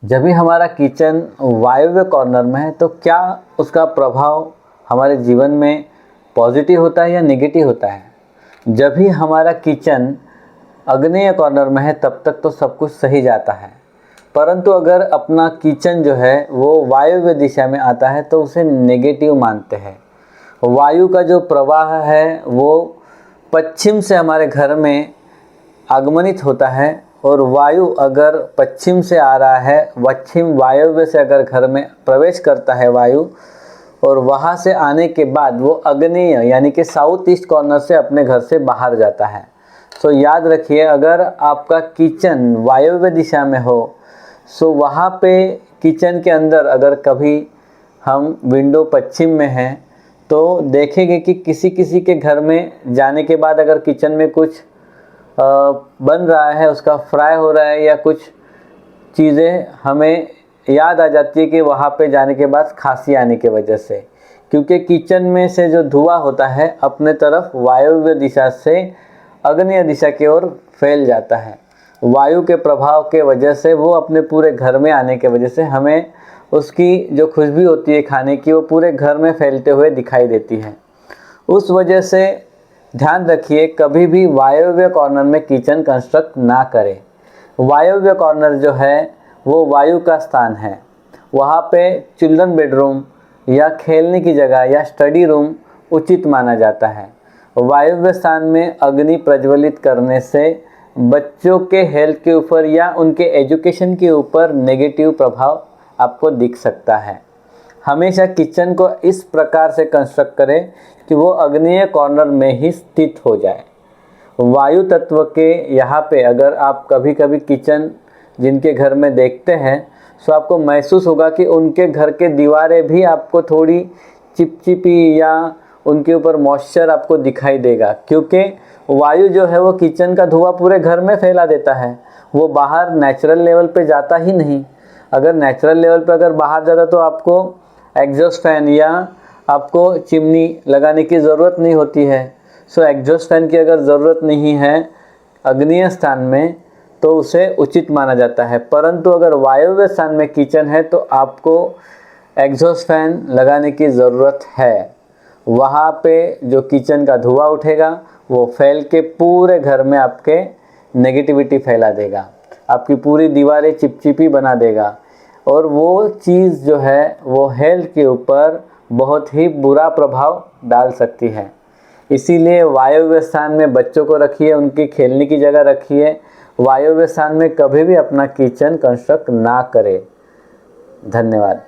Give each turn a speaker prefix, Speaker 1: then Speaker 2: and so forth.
Speaker 1: जब भी हमारा किचन वायव्य कॉर्नर में है तो क्या उसका प्रभाव हमारे जीवन में पॉजिटिव होता है या नेगेटिव होता है। जब भी हमारा किचन आग्नेय कॉर्नर में है तब तक तो सब कुछ सही जाता है, परंतु अगर अपना किचन जो है वो वायव्य दिशा में आता है तो उसे नेगेटिव मानते हैं। वायु का जो प्रवाह है वो पश्चिम से हमारे घर में आगमनित होता है, और वायु अगर पश्चिम से आ रहा है, पश्चिम वायव्य से अगर घर में प्रवेश करता है वायु, और वहाँ से आने के बाद वो आग्नेय यानी कि साउथ ईस्ट कॉर्नर से अपने घर से बाहर जाता है। तो याद रखिए, अगर आपका किचन वायव्य दिशा में हो सो वहाँ पे किचन के अंदर अगर कभी हम विंडो पश्चिम में हैं तो देखेंगे कि किसी किसी के घर में जाने के बाद अगर किचन में कुछ बन रहा है, उसका फ्राई हो रहा है या कुछ चीज़ें हमें याद आ जाती है कि वहाँ पे जाने के बाद खांसी आने की वजह से, क्योंकि किचन में से जो धुआं होता है अपने तरफ वायव्य दिशा से आग्नेय दिशा की ओर फैल जाता है। वायु के प्रभाव के वजह से वो अपने पूरे घर में आने के वजह से हमें उसकी जो खुशबू होती है खाने की वो पूरे घर में फैलते हुए दिखाई देती है। उस वजह से ध्यान रखिए, कभी भी वायव्य कॉर्नर में किचन कंस्ट्रक्ट ना करें। वायव्य कॉर्नर जो है वो वायु का स्थान है, वहाँ पे चिल्ड्रन बेडरूम या खेलने की जगह या स्टडी रूम उचित माना जाता है। वायव्य स्थान में अग्नि प्रज्वलित करने से बच्चों के हेल्थ के ऊपर या उनके एजुकेशन के ऊपर नेगेटिव प्रभाव आपको दिख सकता है। हमेशा किचन को इस प्रकार से कंस्ट्रक्ट करें कि वो आग्नेय कॉर्नर में ही स्थित हो जाए। वायु तत्व के यहाँ पे अगर आप कभी कभी किचन जिनके घर में देखते हैं तो आपको महसूस होगा कि उनके घर के दीवारें भी आपको थोड़ी चिपचिपी या उनके ऊपर मॉइस्चर आपको दिखाई देगा, क्योंकि वायु जो है वो किचन का धुआं पूरे घर में फैला देता है। वो बाहर नेचुरल लेवल पे जाता ही नहीं। अगर नेचुरल लेवल पे अगर बाहर जाता तो आपको एग्जॉस्ट फैन या आपको चिमनी लगाने की ज़रूरत नहीं होती है। सो एग्जॉस्ट फैन की अगर ज़रूरत नहीं है आग्नेय स्थान में तो उसे उचित माना जाता है, परंतु अगर वायव्य स्थान में किचन है तो आपको एग्जॉस्ट फैन लगाने की ज़रूरत है। वहाँ पे जो किचन का धुआं उठेगा वो फैल के पूरे घर में आपके नेगेटिविटी फैला देगा, आपकी पूरी दीवारें चिपचिपी बना देगा, और वो चीज़ जो है वो हेल्थ के ऊपर बहुत ही बुरा प्रभाव डाल सकती है। इसीलिए वायव्य स्थान में बच्चों को रखिए, उनकी खेलने की जगह रखिए। वायव्य स्थान में कभी भी अपना किचन कंस्ट्रक्ट ना करें। धन्यवाद।